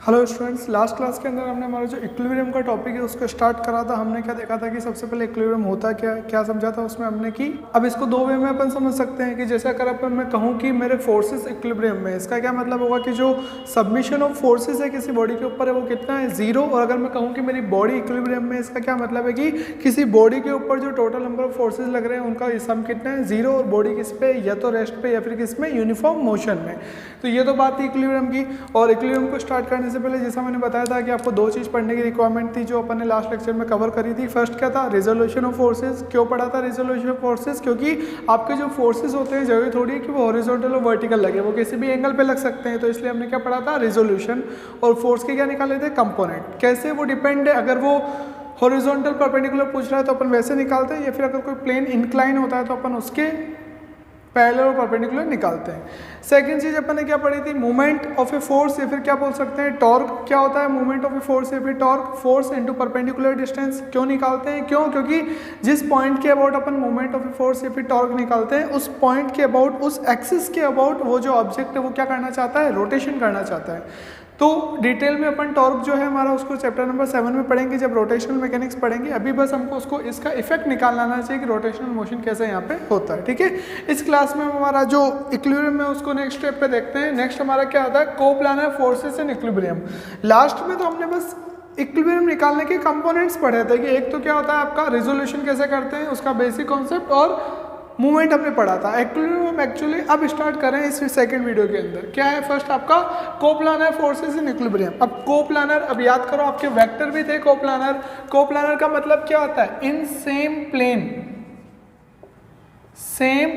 Hello students, last class के अंदर हमने हमारा जो इक्विलिब्रियम का टॉपिक है उसको स्टार्ट करा था। हमने क्या देखा था कि सबसे पहले इक्विलिब्रियम होता क्या समझा था उसमें हमने कि अब इसको दो वे में अपन समझ सकते हैं कि जैसे अगर अपन मैं कहूँ कि मेरे फोर्सेस इक्विलिब्रियम में, इसका क्या मतलब होगा कि जो सबमिशन ऑफ फोर्सेस है किसी बॉडी के ऊपर है वो कितना है, जीरो। और अगर मैं कहूँ कि मेरी बॉडी इक्विलिब्रियम में, इसका क्या मतलब है कि किसी बॉडी के ऊपर जो टोटल नंबर ऑफ फोर्सेज लग रहे हैं उनका सम कितना है, जीरो। और बॉडी किस पे, या तो रेस्ट पे या फिर किस में, यूनिफॉर्म मोशन में। तो ये तो बात थी इक्विलिब्रियम की। और इक्विलिब्रियम को स्टार्ट करने से पहले जैसा मैंने बताया था कि आपको दो चीज़ पढ़ने की रिक्वायरमेंट थी जो अपन ने लास्ट लेक्चर में कवर करी थी। फर्स्ट क्या था, रिजोल्यूशन ऑफ फोर्सेज। क्यों पढ़ा था रिजोल्यूशन ऑफ फोर्सेज? क्योंकि आपके जो फोर्सेज होते हैं जरूरी थोड़ी है कि वो हॉरिजॉन्टल और वर्टिकल लगे, वो किसी भी एंगल पे लग सकते हैं। तो इसलिए हमने क्या पढ़ा था, रिजोल्यूशन। और फोर्स के क्या निकाले थे, कंपोनेंट। कैसे वो डिपेंड है, अगर वो हॉरिजॉन्टल परपेंडिकुलर पूछ रहा है तो अपन वैसे निकालते हैं, या फिर अगर कोई प्लेन इंक्लाइन होता है तो अपन उसके पैरेलल और परपेंडिकुलर निकालते हैं। सेकंड चीज अपन ने क्या पढ़ी थी, मूवमेंट ऑफ ए फोर्स, या फिर क्या बोल सकते हैं, टॉर्क। क्या होता है मूवमेंट ऑफ ए फोर्स या फिर torque? Force into perpendicular distance. क्यों निकालते हैं, क्यों? क्योंकि जिस पॉइंट के about upon movement of a force या फिर टॉर्क निकालते हैं, उस पॉइंट के अबाउट, उस एक्सिस के अबाउट वो जो ऑब्जेक्ट है वो क्या करना चाहता है, रोटेशन करना चाहता है। तो डिटेल में अपन टॉर्क जो है हमारा उसको चैप्टर नंबर 7 में पढ़ेंगे जब रोटेशनल मैकेनिक्स पढ़ेंगे। अभी बस हमको उसको इसका इफेक्ट निकालना आना चाहिए कि रोटेशनल मोशन कैसे यहाँ पे होता है। ठीक है, इस क्लास में हमारा जो इक्विलिब्रियम है उसको नेक्स्ट स्टेप पे देखते हैं। नेक्स्ट हमारा क्या आता है, coplanar forces in equilibrium. Last में तो हमने बस इक्विलिब्रियम निकालने के कंपोनेंट्स पढ़े थे कि एक तो क्या होता है आपका रिजोल्यूशन कैसे करते हैं, उसका बेसिक कॉन्सेप्ट, और मूवमेंट हमने पढ़ा था। इक्विलिब्रियम एक्चुअली अब स्टार्ट करें इस सेकंड वीडियो के अंदर। क्या है, फर्स्ट आपका कोप्लानर फोर्सेस इन इक्विलिब्रियम। अब कोप्लानर, अब याद करो आपके वेक्टर भी थे कोप्लानर। कोप्लानर का मतलब क्या होता है, in same plane, same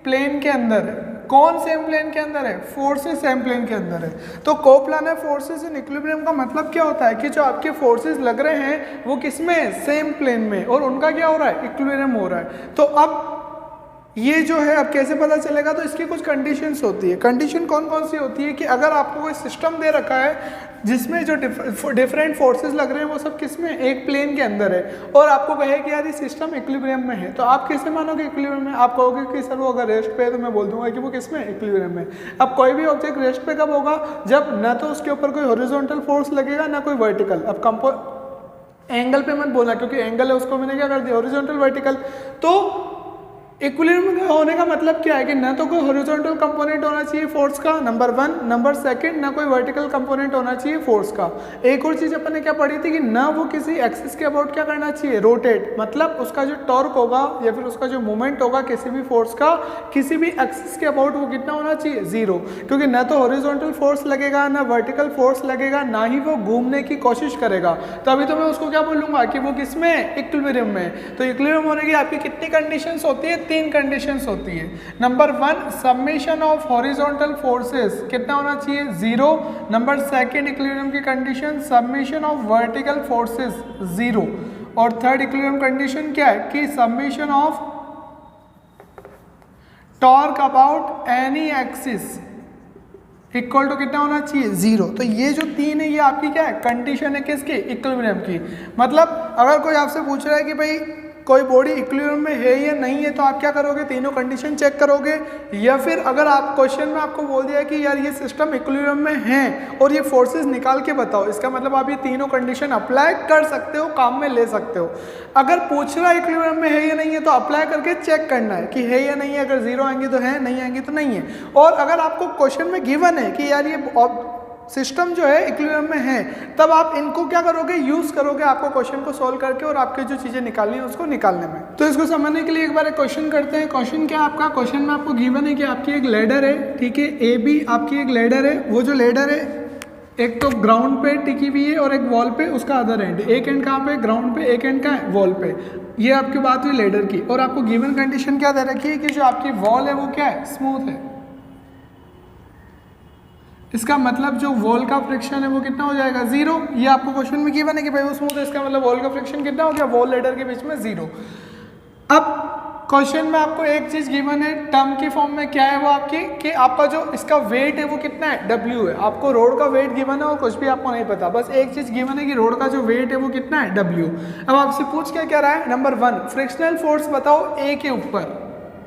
plane के अंदर है। कौन सेम प्लेन के अंदर है, फोर्सेस सेम प्लेन के अंदर है। तो कोप्लानर फोर्सेस इन इक्विलिब्रियम का मतलब क्या होता है कि जो आपके फोर्सेस लग रहे हैं वो किस में, सेम प्लेन में, और उनका क्या हो रहा है, इक्विलिब्रियम हो रहा है। तो अब ये जो है अब कैसे पता चलेगा, तो इसकी कुछ कंडीशंस होती है। कंडीशन कौन कौन सी होती है कि अगर आपको कोई सिस्टम दे रखा है जिसमें जो डिफरेंट फोर्सेस लग रहे हैं वो सब किस में, एक प्लेन के अंदर है, और आपको कहे कि यार ये सिस्टम इक्विलिब्रियम में है, तो आप कैसे मानोगे इक्विलिब्रियम में? आप कहोगे कि सर वो अगर रेस्ट पे है तो मैं बोल दूंगा कि वो किस में, इक्विलिब्रियम में। अब कोई भी ऑब्जेक्ट रेस्ट पे कब होगा, जब ना तो उसके ऊपर कोई हॉरिजॉन्टल फोर्स लगेगा ना कोई वर्टिकल। अब एंगल पे मत बोलना, क्योंकि एंगल है उसको मैंने क्या कर दिया, हॉरिजॉन्टल वर्टिकल। तो इक्विलिब्रियम होने का मतलब क्या है कि ना तो कोई हॉरिजॉन्टल कंपोनेंट होना चाहिए फोर्स का, नंबर 1, नंबर 2 ना कोई वर्टिकल कंपोनेंट होना चाहिए फोर्स का। एक और चीज अपन ने क्या पढ़ी थी कि ना वो किसी एक्सिस के अबाउट क्या करना चाहिए, रोटेट। मतलब उसका जो टॉर्क होगा या फिर उसका जो मूवमेंट होगा किसी भी फोर्स का किसी भी एक्सिस के अबाउट वो कितना होना चाहिए, जीरो। क्योंकि ना तो हॉरिजॉन्टल फोर्स लगेगा ना वर्टिकल फोर्स लगेगा, ना ही वो घूमने की कोशिश करेगा। तो अभी तो मैं उसको क्या बोलूंगा कि वो किस में, इक्विलिब्रियम में। तो इक्विलिब्रियम होने की आपकी कितनी कंडीशंस होती है, 3 कंडीशंस होती है। Number 1, submission of horizontal forces कितना होना चाहिए, 0। नंबर 2 इक्विलिब्रियम की condition, submission of vertical forces 0। और थर्ड इक्विलिब्रियम कंडीशन क्या है कि submission of torque about any axis equal to कितना होना चाहिए, 0। तो ये जो 3 है ये आपकी क्या है, कंडीशन है किसकी, इक्विलिब्रियम की। मतलब अगर कोई आपसे पूछ रहा है कि भाई कोई बॉडी इक्विलिब्रियम में है या नहीं है, तो आप क्या करोगे, तीनों कंडीशन चेक करोगे। या फिर अगर आप क्वेश्चन में आपको बोल दिया कि यार ये सिस्टम इक्विलिब्रियम में है और ये फोर्सेस निकाल के बताओ, इसका मतलब आप ये तीनों कंडीशन अप्लाई कर सकते हो, काम में ले सकते हो। अगर पूछ रहा है इक्विलिब्रियम में है या नहीं है तो अप्लाई करके चेक करना है कि है या नहीं है। अगर 0 आएंगे तो है, नहीं आएंगे तो नहीं है। और अगर आपको क्वेश्चन में गिवन है कि यार ये सिस्टम जो है इक्विलिब्रियम में है, तब आप इनको क्या करोगे, यूज करोगे आपको क्वेश्चन को सोल्व करके और आपके जो चीजें निकालनी है उसको निकालने में। तो इसको समझने के लिए एक बार एक क्वेश्चन करते हैं। क्वेश्चन क्या है आपका, क्वेश्चन में आपको गिवन है कि आपकी एक लैडर है, ठीक है, ए बी आपकी एक लैडर है। वो जो लैडर है एक तो ग्राउंड पे टिकी हुई है और एक वॉल पे उसका अदर एंड। एक एंड कहाँ पे, ग्राउंड पे, एक एंड कहाँ है, वॉल पे। ये आपकी बात हुई लैडर की। और आपको गिवन कंडीशन क्या दे रखी है कि जो आपकी वॉल है वो क्या है, स्मूथ है। इसका मतलब जो वॉल का फ्रिक्शन है वो कितना हो जाएगा, 0। ये आपको क्वेश्चन में गिवन है कि भाई वो स्मूथ है, इसका मतलब वॉल का फ्रिक्शन कितना हो गया, वॉल लेडर के बीच में 0। अब क्वेश्चन में आपको एक चीज गिवन है टर्म की फॉर्म में, क्या है वो आपकी, कि आपका जो इसका वेट है वो कितना है, W है। आपको रोड का वेट गिवन है और कुछ भी आपको नहीं पता, बस एक चीज गिवन है कि रोड का जो वेट है वो कितना है, W। अब आपसे पूछ क्या रहा है, नंबर 1 फ्रिक्शनल फोर्स बताओ A के ऊपर।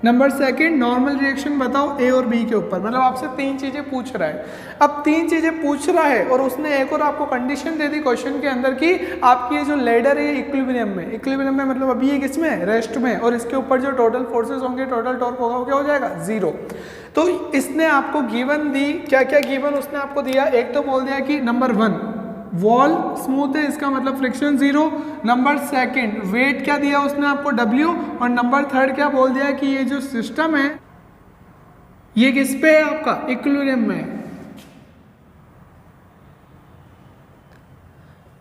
नंबर सेकंड, नॉर्मल रिएक्शन बताओ ए और बी के ऊपर। मतलब आपसे 3 चीजें पूछ रहा है। अब 3 चीजें पूछ रहा है और उसने एक और आपको कंडीशन दे दी क्वेश्चन के अंदर कि आपकी ये जो लैडर है इक्विलिब्रियम में, इक्विलिब्रियम में मतलब अभी ये किसमें है, रेस्ट में, और इसके ऊपर जो टोटल फोर्सेस होंगे, टोटल टॉर्क होगा, वो क्या हो जाएगा, 0। तो इसने आपको गिवन दी, क्या क्या गिवन उसने आपको दिया, एक तो बोल दिया कि नंबर 1 वॉल स्मूथ है, इसका मतलब फ्रिक्शन 0। नंबर सेकंड वेट क्या दिया उसने आपको, W। और नंबर थर्ड क्या बोल दिया कि ये जो सिस्टम है ये किस पे है, आपका इक्विलिब्रियम में है।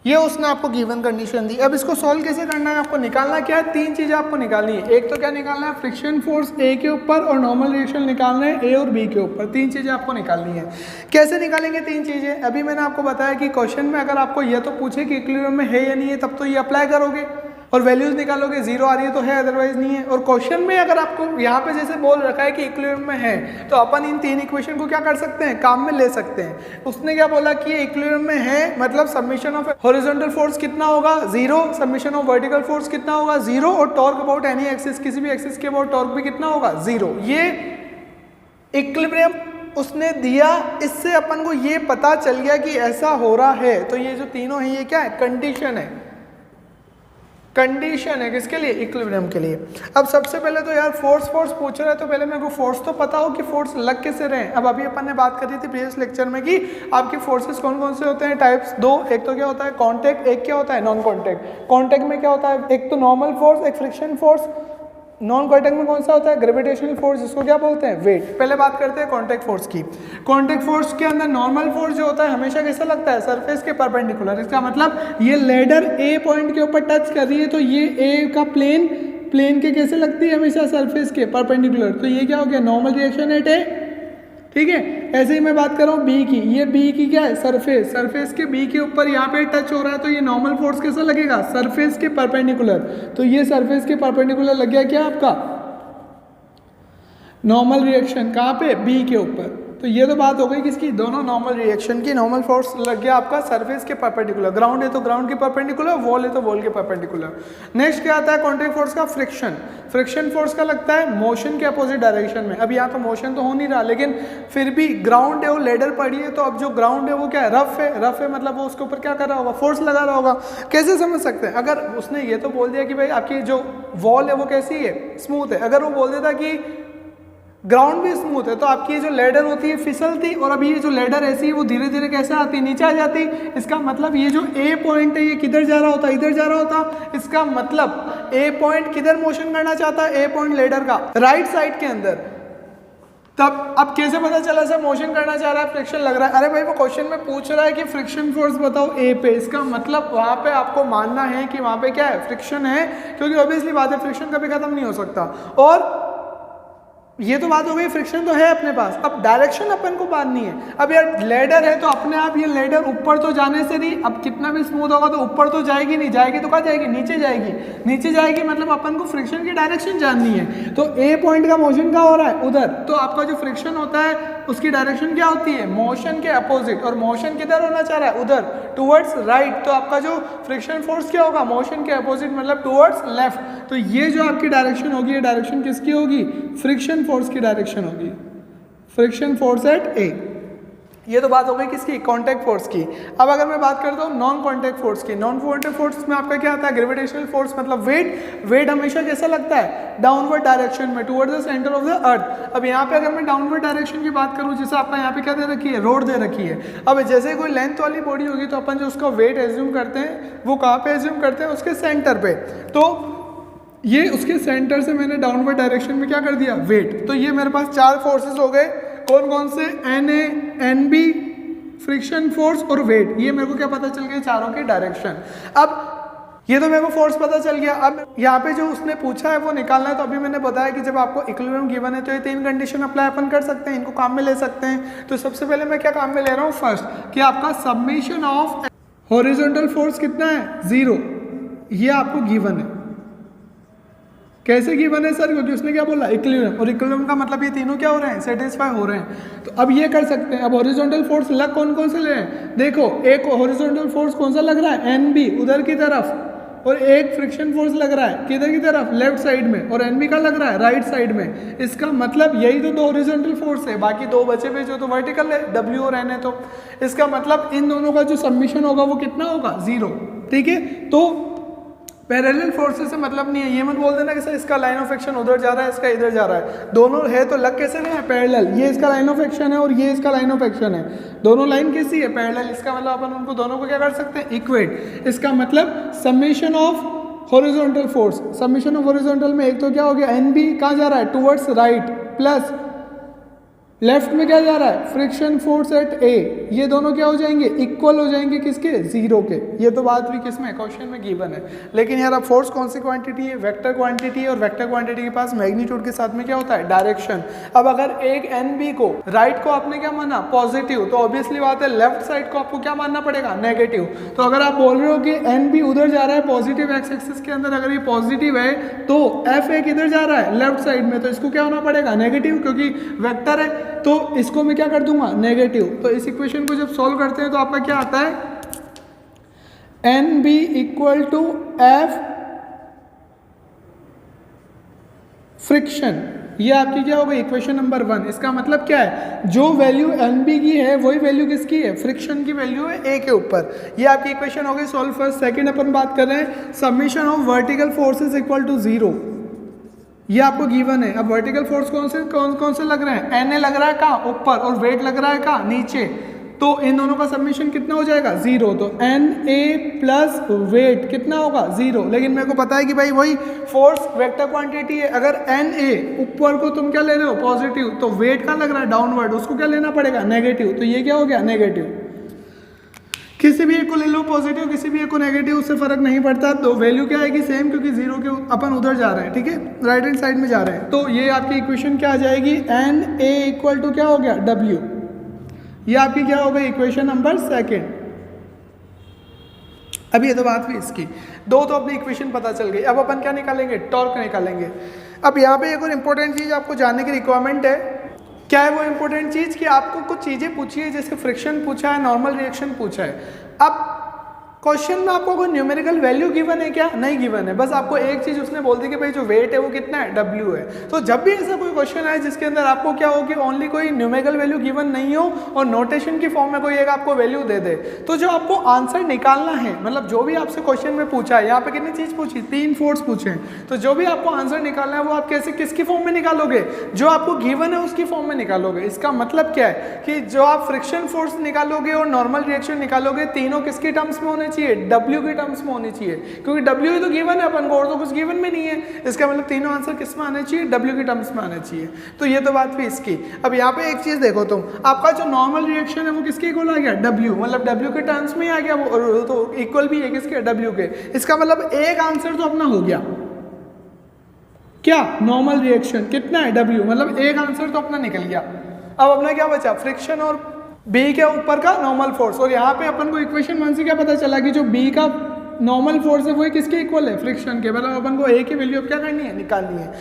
ये उसने आपको गिवन कंडीशन दी। अब इसको सॉल्व कैसे करना है, आपको निकालना क्या है, 3 चीजें आपको निकालनी है। एक तो क्या निकालना है, फ्रिक्शन फोर्स ए के ऊपर, और नॉर्मल रिएक्शन निकालना है ए और बी के ऊपर। 3 चीजें आपको निकालनी है। कैसे निकालेंगे 3 चीजें, अभी मैंने आपको बताया कि क्वेश्चन में अगर आपको यह तो पूछे कि इक्विलिब्रियम में है या नहीं है, तब तो ये अप्लाई करोगे और वैल्यूज निकालोगे, 0 आ रही है तो है, अदरवाइज नहीं है। और क्वेश्चन में अगर आपको यहाँ पे जैसे बोल रखा है कि इक्विलिब्रियम में है, तो अपन इन 3 इक्वेशन को क्या कर सकते हैं, काम में ले सकते हैं। उसने क्या बोला कि ये इक्विलिब्रियम में है, मतलब सबमिशन ऑफ हॉरिजॉन्टल फोर्स कितना होगा, 0, सबमिशन ऑफ वर्टिकल फोर्स कितना होगा, 0, और टॉर्क अबाउट एनी एक्सिस, किसी भी एक्सिस के अबाउट टॉर्क भी कितना होगा, 0। ये इक्विलिब्रियम उसने दिया। इससे अपन को ये पता चल गया कि ऐसा हो रहा है। तो ये जो तीनों है ये क्या है, कंडीशन है, कंडीशन है किसके लिए, इक्विलिब्रियम के लिए। अब सबसे पहले तो यार फोर्स पूछ रहा है, तो पहले मेरे को फोर्स तो पता हो कि फोर्स लग कैसे रहे हैं। अब अभी अपन ने बात करी थी प्रीवियस लेक्चर में कि आपकी फोर्सेस कौन कौन से होते हैं, टाइप्स 2। एक तो क्या होता है कॉन्टैक्ट, एक क्या होता है नॉन कॉन्टैक्ट। कॉन्टैक्ट में क्या होता है, एक तो नॉर्मल फोर्स, एक फ्रिक्शन फोर्स। नॉन कॉन्टैक्ट में कौन सा होता है, ग्रेविटेशनल फोर्स, जिसको क्या बोलते हैं, वेट। पहले बात करते हैं कॉन्टैक्ट फोर्स की। कॉन्टैक्ट फोर्स के अंदर नॉर्मल फोर्स जो होता है हमेशा कैसा लगता है, सरफेस के परपेंडिकुलर। इसका मतलब ये लेडर ए पॉइंट के ऊपर टच कर रही है, तो ये ए का प्लेन के कैसे लगती है, हमेशा सरफेस के परपेंडिकुलर। तो ये क्या हो गया, नॉर्मल रिएक्शन एट ए, ठीक है। ऐसे ही मैं बात कर रहा हूँ बी की, ये बी की क्या है, सरफेस के बी के ऊपर यहाँ पे टच हो रहा है, तो ये नॉर्मल फोर्स कैसा लगेगा, सरफेस के परपेंडिकुलर। तो ये सरफेस के परपेंडिकुलर लग गया क्या आपका नॉर्मल रिएक्शन, कहाँ पे, बी के ऊपर। तो ये तो बात हो गई किसकी, दोनों नॉर्मल रिएक्शन की। नॉर्मल फोर्स लग गया आपका सरफेस के परपेंडिकुलर, ग्राउंड है तो ग्राउंड के परपेंडिकुलर, वॉल है तो वॉल के परपेंडिकुलर। नेक्स्ट क्या आता है कॉन्टैक्ट फोर्स का, फ्रिक्शन फोर्स का लगता है मोशन के अपोजिट डायरेक्शन में। अब यहाँ तो मोशन तो हो नहीं रहा, लेकिन फिर भी ग्राउंड है, वो लेडर पड़ी है, तो अब जो ग्राउंड है वो क्या है, रफ है, मतलब वो उसके ऊपर क्या कर रहा होगा, फोर्स लगा रहा होगा। कैसे समझ सकते हैं, अगर उसने ये तो बोल दिया कि भाई आपकी जो वॉल है वो कैसी है, स्मूथ है। अगर वो बोल देता कि ग्राउंड भी स्मूथ है, तो आपकी ये जो लेडर होती है फिसलती, और अभी ये जो लेडर ऐसी है वो धीरे धीरे कैसे आती, नीचे आ जाती। इसका मतलब ये जो ए पॉइंट है ये किधर जा रहा होता, इधर जा रहा होता। इसका मतलब ए पॉइंट किधर मोशन करना चाहता है, ए पॉइंट लेडर का राइट साइड के अंदर। तब अब कैसे पता चला सर मोशन करना चाह रहा है, फ्रिक्शन लग रहा है। अरे भाई वो क्वेश्चन में पूछ रहा है कि फ्रिक्शन फोर्स बताओ ए पे, इसका मतलब वहां पे आपको मानना है कि वहां पे क्या है, फ्रिक्शन है, क्योंकि ऑब्वियसली बात है फ्रिक्शन कभी खत्म नहीं हो सकता। और ये तो बात हो गई, फ्रिक्शन तो है अपने पास। अब डायरेक्शन अपन को माननी है। अब यार लेडर है तो अपने आप ये लेडर ऊपर तो जाने से नहीं, अब कितना भी स्मूथ होगा तो ऊपर तो जाएगी नहीं, जाएगी तो कहाँ जाएगी, नीचे जाएगी। नीचे जाएगी मतलब अपन को फ्रिक्शन की डायरेक्शन जाननी है। तो ए पॉइंट का मोशन कहाँ हो रहा है, उधर। तो आपका जो फ्रिक्शन होता है उसकी डायरेक्शन क्या होती है, मोशन के अपोजिट। और मोशन किधर होना चाह रहा है, उधर, टुवर्ड्स राइट। तो आपका जो फ्रिक्शन फोर्स क्या होगा, मोशन के अपोजिट, मतलब टुवर्ड्स लेफ्ट। तो ये जो आपकी डायरेक्शन होगी, ये डायरेक्शन किसकी होगी, फ्रिक्शन फोर्स की डायरेक्शन होगी, फ्रिक्शन फोर्स एट ए। ये तो बात हो गई किसकी, कांटेक्ट फोर्स की। अब अगर मैं बात करता हूँ नॉन कांटेक्ट फोर्स की, नॉन कांटेक्ट फोर्स में आपका क्या आता है, ग्रेविटेशनल फोर्स, मतलब वेट हमेशा कैसा लगता है, डाउनवर्ड डायरेक्शन में, towards the centre of the earth. अब यहाँ पे अगर मैं डाउनवर्ड डायरेक्शन की बात करूँ, जैसे आपका यहाँ पे क्या दे रखी है, रोड दे रखी है। अब जैसे कोई लेंथ वाली बॉडी होगी तो अपन जो उसका वेट एज्यूम करते हैं वो कहाँ पे एज्यूम करते हैं, उसके सेंटर पे। तो ये उसके सेंटर से मैंने डाउनवर्ड डायरेक्शन में क्या कर दिया, वेट। तो ये मेरे पास 4 फोर्सेस हो गए, कौन कौन से, NA, NB, फ्रिक्शन फोर्स और वेट। ये मेरे को क्या पता चल गया, चारों के डायरेक्शन। अब ये तो मेरे को फोर्स पता चल गया। अब यहाँ पे जो उसने पूछा है वो निकालना है। तो अभी मैंने बताया कि जब आपको इक्विलिब्रियम गिवन है तो ये 3 कंडीशन अप्लाई अपन कर सकते हैं, इनको काम में ले सकते हैं। तो सबसे पहले मैं क्या काम में ले रहा हूँ, फर्स्ट कि आपका सबमिशन ऑफ हॉरिजॉन्टल फोर्स कितना है, 0। ये आपको गिवन है। कैसे गिवन है सर, क्योंकि उसने क्या बोला, इक्विलिब्रियम। और इक्विलिब्रियम का मतलब ये तीनों क्या हो रहे हैं, सेटिस्फाई हो रहे हैं। तो अब ये कर सकते हैं। अब हॉरिजॉन्टल फोर्स लग कौन कौन से ले रहे हैं, देखो एक हॉरिजॉन्टल फोर्स कौन सा लग रहा है, NB, उधर की तरफ, और एक फ्रिक्शन फोर्स लग रहा है किधर की तरफ, लेफ्ट साइड में, और एनबी का लग रहा है राइट साइड में। इसका मतलब यही तो दो हॉरिजॉन्टल फोर्स है, बाकी दो बचे हुए जो तो वर्टिकल है, डब्ल्यू और एन है। तो इसका मतलब इन दोनों का जो सब्मिशन होगा वो कितना होगा, 0। ठीक है, तो पैरेलल फोर्सेस से मतलब नहीं है, ये मत बोल देना कि सर इसका लाइन ऑफ एक्शन उधर जा रहा है, इसका इधर जा रहा है। दोनों है तो लग कैसे रहे हैं, पैरेलल। ये इसका लाइन ऑफ एक्शन है और ये इसका लाइन ऑफ एक्शन है, दोनों लाइन कैसी है, पैरेलल। इसका मतलब अपन उनको दोनों को क्या कर सकते हैं, इक्वेट। इसका मतलब summation of horizontal force, summation of horizontal में एक तो क्या हो गया, एन बी कहाँ जा रहा है, टुवर्ड्स राइट, प्लस लेफ्ट में क्या जा रहा है, फ्रिक्शन फोर्स एट ए, ये दोनों क्या हो जाएंगे, इक्वल हो जाएंगे किसके, 0 के। ये तो बात भी किसमें, क्वेश्चन में गिवन है। लेकिन यार अब फोर्स कौन सी क्वांटिटी है, वेक्टर क्वांटिटी है, और वेक्टर क्वांटिटी के पास मैग्नीट्यूड के साथ में क्या होता है, डायरेक्शन। अब अगर एक एन बी को, राइट को आपने क्या माना, पॉजिटिव, तो ऑब्वियसली बात है लेफ्ट साइड को आपको क्या मानना पड़ेगा, नेगेटिव। तो अगर आप बोल रहे हो कि एन बी उधर जा रहा है पॉजिटिव एक्स एक्सिस के अंदर, अगर ये पॉजिटिव है तो एफ ए किधर जा रहा है, लेफ्ट साइड में, तो इसको क्या होना पड़ेगा, नेगेटिव, क्योंकि वेक्टर है। तो इसको मैं क्या कर दूंगा, नेगेटिव। तो इस इक्वेशन को जब सॉल्व करते हैं तो आपका क्या आता है, N B equal to F friction. ये आपकी क्या हो गई, इक्वेशन नंबर 1। इसका मतलब क्या है, जो वैल्यू एन बी की है वही वैल्यू किसकी है, फ्रिक्शन की वैल्यू है ए के ऊपर। ये आपकी इक्वेशन हो गई सॉल्व। फर्स्ट सेकंड अपन बात कर रहे हैं, summation of vertical forces equal to 0। ये आपको गिवन है। अब वर्टिकल फोर्स कौन से लग रहे हैं, एन ए लग रहा है कहाँ, ऊपर, और वेट लग रहा है कहाँ, नीचे। तो इन दोनों का समेशन कितना हो जाएगा, 0। तो एन ए प्लस वेट कितना होगा, 0। लेकिन मेरे को पता है कि भाई वही फोर्स वेक्टर क्वांटिटी है। अगर एन ए ऊपर को तुम क्या ले रहे हो, पॉजिटिव, तो वेट का लग रहा है डाउनवर्ड, उसको क्या लेना पड़ेगा, नेगेटिव। तो ये क्या हो गया, नेगेटिव। किसी भी एक को ले लो पॉजिटिव, किसी भी एक को नेगेटिव, उससे फर्क नहीं पड़ता। तो वैल्यू क्या आएगी, सेम, क्योंकि 0 के अपन उधर जा रहे हैं। ठीक है, राइट हैंड साइड में जा रहे हैं। तो ये आपकी इक्वेशन क्या आ जाएगी, एन ए इक्वल टू क्या हो गया, डब्ल्यू। ये आपकी क्या हो गई, इक्वेशन नंबर 2। अब ये तो बात हुई इसकी, दो तो अपनी इक्वेशन पता चल गई। अब अपन क्या निकालेंगे, टॉर्क निकालेंगे। अब यहाँ पे एक और इम्पोर्टेंट चीज़ आपको जानने की रिक्वायरमेंट है। क्या है वो इंपॉर्टेंट चीज़, कि आपको कुछ चीज़ें पूछी है, जैसे फ्रिक्शन पूछा है, नॉर्मल रिएक्शन पूछा है। अब क्वेश्चन में आपको कोई न्यूमेरिकल वैल्यू गिवन है क्या, नहीं गिवन है। बस आपको एक चीज़ उसने बोल दी कि भाई जो वेट है वो कितना है, W है। तो जब भी ऐसा कोई क्वेश्चन आए जिसके अंदर आपको क्या हो कि ओनली कोई न्यूमेरिकल वैल्यू गिवन नहीं हो और नोटेशन की फॉर्म में कोई एक आपको वैल्यू दे दे, तो जो आपको आंसर निकालना है, मतलब जो भी आपसे क्वेश्चन में पूछा है, यहाँ पे कितनी चीज़ पूछी, 3 फोर्स पूछे हैं, तो जो भी आपको आंसर निकालना है वो आप कैसे, किसकी फॉर्म में निकालोगे, जो आपको गिवन है उसकी फॉर्म में निकालोगे। इसका मतलब क्या है कि जो आप फ्रिक्शन फोर्स निकालोगे और नॉर्मल रिएक्शन निकालोगे, तीनों किसके टर्म्स में होने चाहिए, W के टर्म्स में होनी चाहिए, क्योंकि W ही तो गिवन है अपन को, और तो कुछ गिवन में नहीं है। इसका मतलब तीनों आंसर किस में आने चाहिए, W के टर्म्स में आने चाहिए। तो ये तो बात भी इसकी। अब यहाँ पे एक चीज देखो तुम, आपका जो नॉर्मल रिएक्शन है वो किसके इक्वल आ गया, W, मतलब W के टर्म्स में आ गया वो, तो इक्वल भी है किसके, W के। इसका मतलब एक आंसर तो अपना हो गया, क्या, नॉर्मल रिएक्शन कितना है, W, मतलब एक आंसर तो अपना निकल गया। अब अपना क्या बचा, फ्रिक्शन और B के ऊपर का नॉर्मल फोर्स। और यहाँ पे अपन को इक्वेशन 1 से क्या पता चला कि जो B का नॉर्मल फोर्स है वो किसके इक्वल है, फ्रिक्शन के। मतलब अपन को A की वैल्यू क्या करनी है, निकालनी है।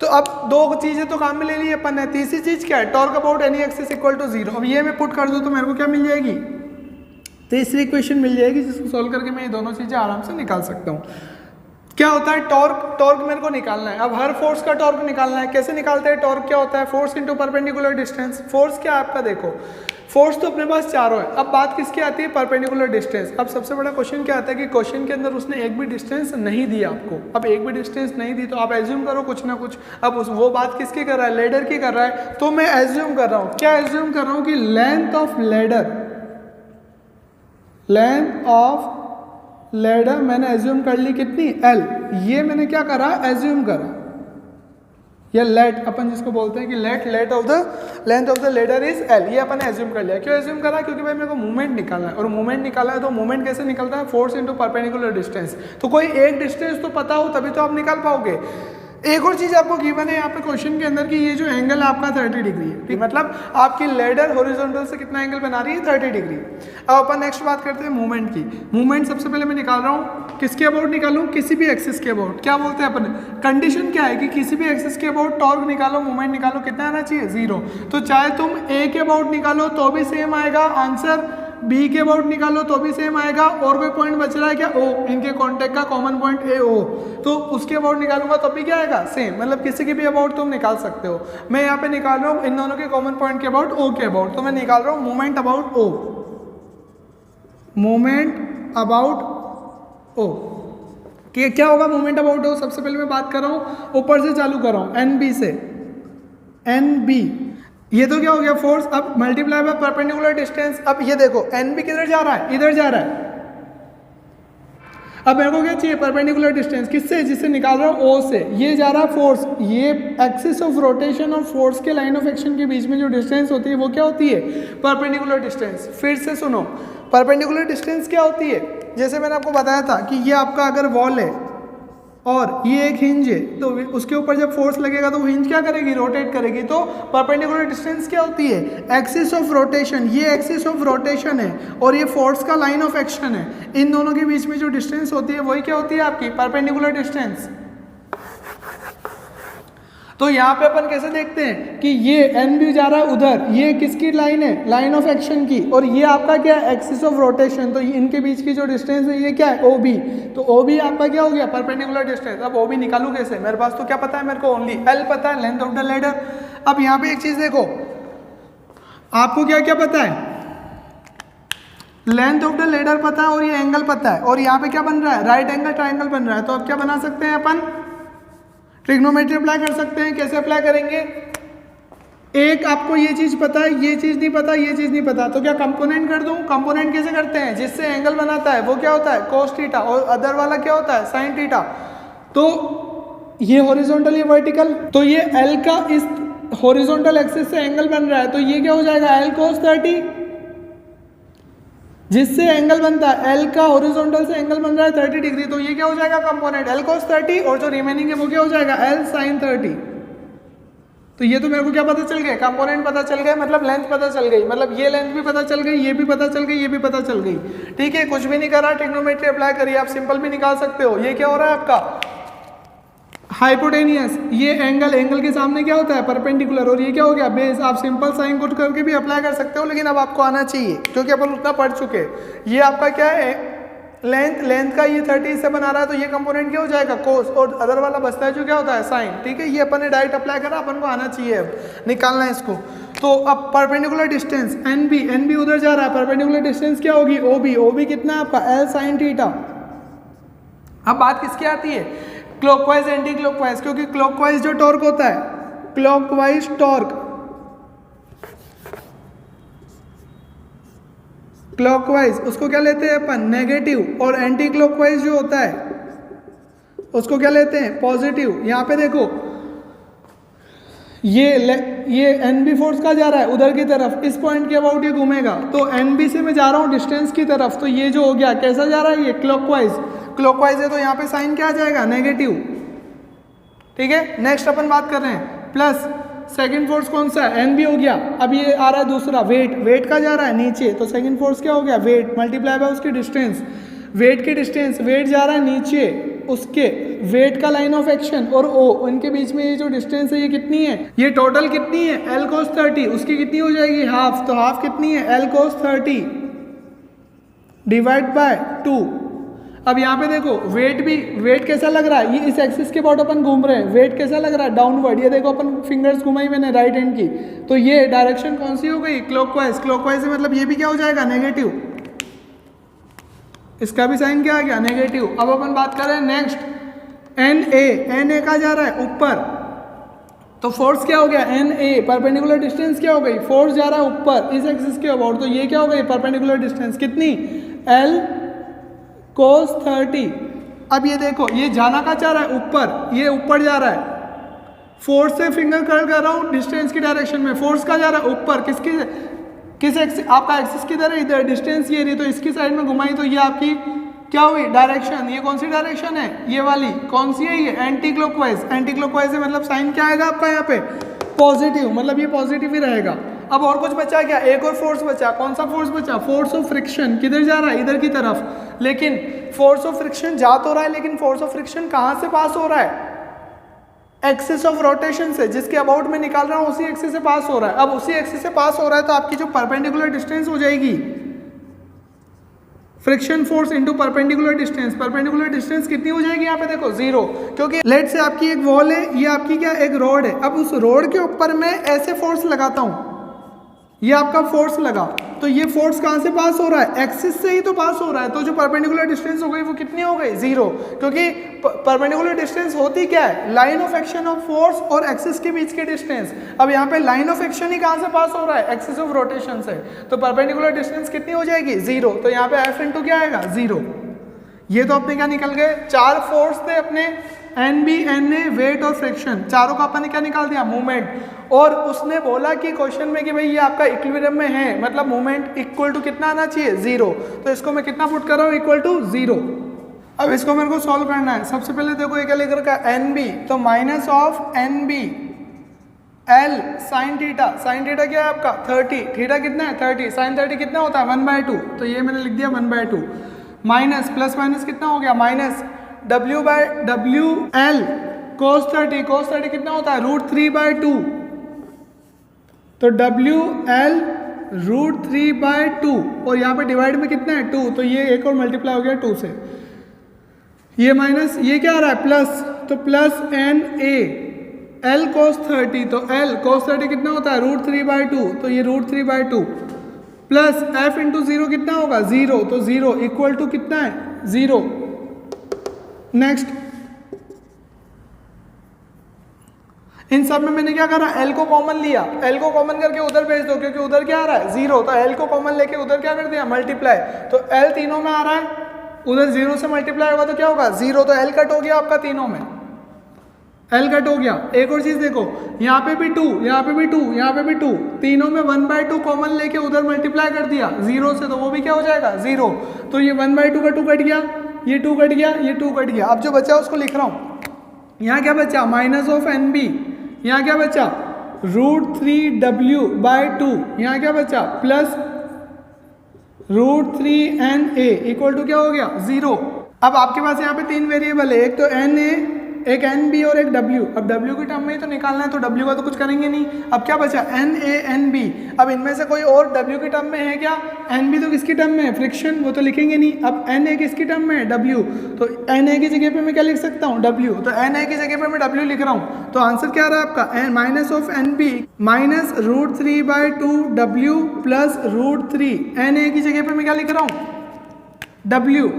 तो अब दो चीजें तो काम में ले ली अपन ने। तीसरी चीज क्या है, torque about any axis equal to 0। अब ये मैं पुट कर दूं तो मेरे को क्या मिल जाएगी, तीसरी इक्वेशन मिल जाएगी, जिसको सोल्व करके मैं ये दोनों चीजें आराम से निकाल सकता हूँ। क्या होता है, टॉर्क मेरे को निकालना है। अब हर फोर्स का टॉर्क निकालना है। कैसे निकालते हैं टॉर्क, क्या होता है, force into perpendicular distance. Force क्या है आपका, देखो फोर्स तो अपने पास चारों है। अब बात किसकी आती है, परपेंडिकुलर डिस्टेंस। अब सबसे बड़ा क्वेश्चन क्या आता है कि क्वेश्चन के अंदर उसने एक भी डिस्टेंस नहीं दिया आपको। अब एक भी डिस्टेंस नहीं दी तो आप एज्यूम करो कुछ ना कुछ। अब वो बात किसकी कर रहा है, लेडर की कर रहा है। तो मैं एज्यूम कर रहा हूँ, क्या एज्यूम कर रहा हूँ कि लेंथ ऑफ लेडर मैंने एज्यूम कर ली कितनी, L। ये मैंने क्या करा, एज्यूम करा। या लेट अपन जिसको बोलते हैं कि let of the length of the ladder is L, ये अपन एज्यूम कर लिया। क्यों एज्यूम करा, क्योंकि भाई मेरे को मूवमेंट निकालना है, और मूवमेंट निकालना है तो मूवमेंट कैसे निकलता है, फोर्स इनटू परपेंडिकुलर डिस्टेंस। तो कोई एक डिस्टेंस तो पता हो तभी तो आप निकाल पाओगे। एक और चीज आपको गिवन है यहाँ पे क्वेश्चन के अंदर कि ये जो एंगल आपका 30 डिग्री है, ठीक, मतलब आपकी लेडर हॉरिजॉन्टल से कितना एंगल बना रही है, 30 डिग्री। अब अपन नेक्स्ट बात करते हैं मूवमेंट की। मूवमेंट सबसे पहले मैं निकाल रहा हूँ, किसके अबाउट निकालूं, किसी भी एक्सिस के अबाउट। क्या बोलते हैं अपन, कंडीशन क्या है कि किसी भी एक्सिस के अबाउट टॉर्क निकालो, मूवमेंट निकालो, कितना आना चाहिए, 0। तो चाहे तुम A के अबाउट निकालो तो भी सेम आएगा आंसर, बी के अबाउट निकालो तो भी सेम आएगा, और कोई पॉइंट बच रहा है क्या, ओ, इनके कॉन्टेक्ट का कॉमन पॉइंट ए ओ, तो उसके अबाउट निकालूंगा तो भी क्या आएगा, सेम, मतलब किसी के भी अबाउट तुम निकाल सकते हो। मैं यहाँ पे निकाल रहा हूँ इन दोनों के कॉमन पॉइंट के अबाउट, ओ के अबाउट, तो मैं निकाल रहा हूँ moment about O, moment about O, कि क्या होगा मोमेंट अबाउट ओ। सबसे पहले मैं बात कर रहा हूँ ऊपर से चालू कर रहा हूँ, एन बी से, एन बी, ये तो क्या हो गया फोर्स, अब मल्टीप्लाई बाय परपेंडिकुलर डिस्टेंस। अब ये देखो एन बी किधर जा रहा है, इधर जा रहा है। अब मेरे को क्या चाहिए, परपेंडिकुलर डिस्टेंस, किससे, जिससे निकाल रहा हूँ ओ से, ये जा रहा है फोर्स, ये एक्सिस ऑफ रोटेशन और फोर्स के लाइन ऑफ एक्शन के बीच में जो डिस्टेंस होती है वो क्या होती है, परपेंडिकुलर डिस्टेंस। फिर से सुनो, परपेंडिकुलर डिस्टेंस क्या होती है, जैसे मैंने आपको बताया था कि ये आपका अगर वॉल है और ये एक हिंज है, तो उसके ऊपर जब फोर्स लगेगा तो वो हिंज क्या करेगी, रोटेट करेगी। तो परपेंडिकुलर डिस्टेंस क्या होती है, एक्सिस ऑफ रोटेशन, ये एक्सिस ऑफ रोटेशन है और ये फोर्स का लाइन ऑफ एक्शन है, इन दोनों के बीच में जो डिस्टेंस होती है वही क्या होती है आपकी परपेंडिकुलर डिस्टेंस। तो यहाँ पे अपन कैसे देखते हैं कि ये एन बी जा रहा है उधर, ये किसकी लाइन है, लाइन ऑफ एक्शन की, और ये आपका क्या है, एक्सिस ऑफ रोटेशन, तो इनके बीच की जो डिस्टेंस है ये क्या है, ओ बी, तो ओ बी आपका क्या हो गया, परपेंडिकुलर डिस्टेंस। अब ओ बी निकालूं कैसे, मेरे पास तो क्या पता है, मेरे को ओनली एल पता है, लेंथ ऑफ द लेडर। अब यहाँ पे एक चीज देखो, आपको क्या क्या पता है, लेंथ ऑफ द लेडर पता है और ये एंगल पता है, और यहाँ पे क्या बन रहा है, राइट एंगल ट्राइंगल बन रहा है। तो अब क्या बना सकते हैं अपन, ट्रिग्नोमेट्री अप्लाई कर सकते हैं। कैसे अप्लाई करेंगे, एक आपको ये चीज पता है, ये चीज नहीं पता, ये चीज नहीं पता, तो क्या कंपोनेंट कर दूं। कंपोनेंट कैसे करते हैं, जिससे एंगल बनाता है वो क्या होता है, कोस थीटा, और अदर वाला क्या होता है, साइन थीटा। तो ये हॉरिजॉन्टल, ये वर्टिकल, तो ये एल का इस हॉरिजॉन्टल एक्सिस से एंगल बन रहा है, तो ये क्या हो जाएगा, एल कोस 30, जिससे एंगल बनता है, एल का हॉरिजॉन्टल से एंगल बन रहा है 30 डिग्री, तो ये क्या हो जाएगा कंपोनेंट, एल कोस 30, और जो रिमेनिंग है वो क्या हो जाएगा, एल साइन 30। तो ये तो मेरे को क्या पता चल गया, कंपोनेंट पता चल गया, मतलब लेंथ पता चल गई, मतलब ये लेंथ भी पता चल गई, ये भी पता चल गई, ये भी पता चल गई। ठीक है, कुछ भी नहीं करा, ट्रिग्नोमेट्री अप्लाई करिए, आप सिंपल भी निकाल सकते हो। ये क्या हो रहा है आपका हाइपोटेनियस, ये एंगल, एंगल के सामने क्या होता है, परपेंडिकुलर, और ये क्या हो गया, बेस। आप सिंपल साइन कुछ करके भी अप्लाई कर सकते हो, लेकिन अब आपको आना चाहिए क्योंकि अपन उतना पढ़ चुके हैं। ये आपका क्या है, लेंथ, लेंथ का ये 30 से बना रहा है, तो ये कंपोनेंट क्या हो जाएगा, कोस, और अदर वाला बचता है जो क्या होता है, साइन। ठीक है, ये अपन ने डायरेक्ट अप्लाई करा, अपन को आना चाहिए, अब निकालना है इसको। तो अब perpendicular distance N B, N B उधर जा रहा है, परपेंडिकुलर डिस्टेंस क्या होगी, ओ बी, ओ बी कितना है आपका, एल साइन थीटा। अब बात किसकी आती है, क्लॉकवाइज एंटी क्लॉकवाइज, क्योंकि क्लॉकवाइज जो टॉर्क होता है, क्लॉकवाइज टॉर्क, क्लॉकवाइज उसको क्या लेते हैं अपन, नेगेटिव, और एंटी क्लॉकवाइज जो होता है उसको क्या लेते हैं, पॉजिटिव। यहाँ पे देखो ये एन बी फोर्स का जा रहा है उधर की तरफ, इस पॉइंट के अबाउट ये घूमेगा, तो एन बी से मैं जा रहा हूँ डिस्टेंस की तरफ, तो ये जो हो गया कैसा जा रहा है, ये क्लॉकवाइज, क्लॉकवाइज है, तो यहाँ पे साइन क्या आ जाएगा, नेगेटिव। ठीक है, नेक्स्ट अपन बात कर रहे हैं प्लस, सेकंड फोर्स कौन सा है, एन बी हो गया। अब ये आ रहा है दूसरा, वेट, वेट का जा रहा है नीचे, तो सेकंड फोर्स क्या हो गया, वेट मल्टीप्लाई बाय उसकी डिस्टेंस, वेट की डिस्टेंस, वेट जा रहा है नीचे, उसके वेट का लाइन ऑफ एक्शन और ओ, उनके बीच में ये जो डिस्टेंस है ये कितनी है, ये टोटल कितनी है, एल कोस 30, उसकी कितनी हो जाएगी, हाफ, तो हाफ कितनी है, एल कोस 30 डिवाइड बाय 2। अब यहाँ पे देखो वेट भी, वेट कैसा लग रहा है, ये इस एक्सिस के अबाउट अपन घूम रहे हैं, वेट कैसा लग रहा है, डाउनवर्ड। ये देखो अपन फिंगर्स घुमाई मैंने राइट हैंड की, तो ये डायरेक्शन कौन सी हो गई, क्लॉकवाइज, क्लॉकवाइज से मतलब ये भी क्या हो जाएगा, नेगेटिव, इसका भी साइन क्या आ गया, नेगेटिव। अब अपन बात कर रहे हैं नेक्स्ट, एन ए का जा रहा है ऊपर, तो फोर्स क्या हो गया, एन ए, परपेंडिकुलर डिस्टेंस क्या हो गई, फोर्स जा रहा है ऊपर इस एक्सिस के अबाउट, तो ये क्या हो गई, परपेंडिकुलर डिस्टेंस कितनी, एल कोस 30। अब ये देखो ये जाना का चाह रहा है ऊपर, ये ऊपर जा रहा है, फोर्स से फिंगर कर्ल कर रहा हूँ डिस्टेंस की डायरेक्शन में, फोर्स का जा रहा है ऊपर, किस एक्सिस, आपका एक्सिस किधर है, इधर, डिस्टेंस ये रही, तो इसकी साइड में घुमाई, तो ये आपकी क्या हुई, डायरेक्शन। ये कौन सी डायरेक्शन है, ये वाली, कौन सी है, ये एंटी क्लॉकवाइज, एंटी क्लॉकवाइज है, मतलब साइन क्या आएगा आपका यहाँ पे, पॉजिटिव, मतलब ये पॉजिटिव ही रहेगा। अब और कुछ बचा क्या, एक और फोर्स बचा, कौन सा फोर्स बचा, फोर्स ऑफ फ्रिक्शन, किधर जा रहा है, इधर की तरफ, लेकिन फोर्स ऑफ फ्रिक्शन जा तो रहा है, लेकिन फोर्स ऑफ फ्रिक्शन कहाँ से पास हो रहा है, एक्सिस ऑफ रोटेशन से, जिसके अबाउट में निकाल रहा हूँ उसी एक्सिस से पास हो रहा है। अब उसी एक्सिस से पास हो रहा है तो आपकी जो परपेंडिकुलर डिस्टेंस हो जाएगी friction force into perpendicular distance, perpendicular distance कितनी हो जाएगी यहाँ पे देखो 0, क्योंकि लेट से आपकी एक वॉल है, ये आपकी क्या एक रॉड है, अब उस रॉड के ऊपर मैं ऐसे फोर्स लगाता हूँ, ये आपका फोर्स लगा, तो ये फोर्स कहाँ से पास हो रहा है, एक्सिस से ही तो पास हो रहा है, तो जो परपेंडिकुलर डिस्टेंस हो गई वो कितनी हो गई 0, क्योंकि परपेंडिकुलर डिस्टेंस होती क्या है, line of action of force और एक्सिस के बीच के डिस्टेंस। अब यहाँ पे लाइन ऑफ एक्शन ही कहाँ से पास हो रहा है, एक्सिस ऑफ रोटेशन से, तो परपेंडिकुलर डिस्टेंस कितनी हो जाएगी 0, तो यहाँ पे F इंटू क्या आएगा 0। ये तो अपने क्या निकल गए, 4 फोर्स थे अपने, NB, NA, वेट और फ्रिक्शन, चारों का अपन ने क्या निकाल दिया मूवमेंट, और उसने बोला कि क्वेश्चन में कि भाई ये आपका इक्विलिब्रियम में है, मतलब मूवमेंट इक्वल टू कितना आना चाहिए 0, तो इसको मैं कितना पुट कर रहा हूँ इक्वल टू 0। अब इसको मेरे को सॉल्व करना है। सबसे पहले देखो ये क्या लिख रखा है NB, तो minus of NB L sine theta, sine theta क्या है आपका 30, थीटा कितना है 30, साइन 30 कितना होता है 1/2, तो ये मैंने लिख दिया 1/2, माइनस प्लस माइनस कितना हो गया minus W L cos 30, cos 30 कितना होता है √3/2, तो WL √3/2, और यहाँ पे डिवाइड में कितना है 2, तो ये एक और मल्टीप्लाई हो गया 2 से, ये माइनस ये क्या आ रहा है प्लस, तो प्लस NA L cos 30, तो L cos 30 कितना होता है √3/2, तो ये √3/2 प्लस F इंटू 0 कितना होगा 0, तो 0 इक्वल टू कितना है 0। नेक्स्ट इन सब में मैंने क्या करा, L को कॉमन लिया, L को कॉमन करके उधर भेज दो, क्योंकि उधर क्या आ रहा है 0, तो L को कॉमन लेके उधर क्या कर दिया मल्टीप्लाई, तो L तीनों में आ रहा है, उधर 0 से मल्टीप्लाई होगा तो क्या होगा 0, तो L कट हो गया आपका तीनों में, L कट हो गया। एक और चीज देखो, यहाँ पे भी 2, यहाँ पे भी 2, यहाँ पे भी 2, तीनों में 1/2 कॉमन लेके उधर मल्टीप्लाई कर दिया 0 से, तो वो भी क्या हो जाएगा 0, तो ये 1/2 का 2 कट गया, ये 2 कट गया, ये 2 कट गया। अब जो बचा उसको लिख रहा हूँ, यहाँ क्या बचा माइनस ऑफ NB, यहाँ क्या बचा √3W/2, यहाँ क्या बचा प्लस √3NA इक्वल टू क्या हो गया 0। अब आपके पास यहाँ पे 3 वेरिएबल है, एक तो NA, एक NB और एक W। अब W की टर्म में ही तो निकालना है, तो W का तो कुछ करेंगे नहीं। अब क्या बचा NA NB। अब इनमें से कोई और W की टर्म में है क्या? NB तो किसकी टर्म में है? फ्रिक्शन, वो तो लिखेंगे नहीं। अब NA किसकी टर्म में है? W। तो NA की जगह पे मैं क्या लिख सकता हूँ? W। तो NA की जगह पे मैं W लिख रहा हूँ। तो आंसर क्या आ रहा है आपका? Minus of NB minus √3/2 W plus √3। NA की जगह पे मैं क्या लिख रहा हूँ? W।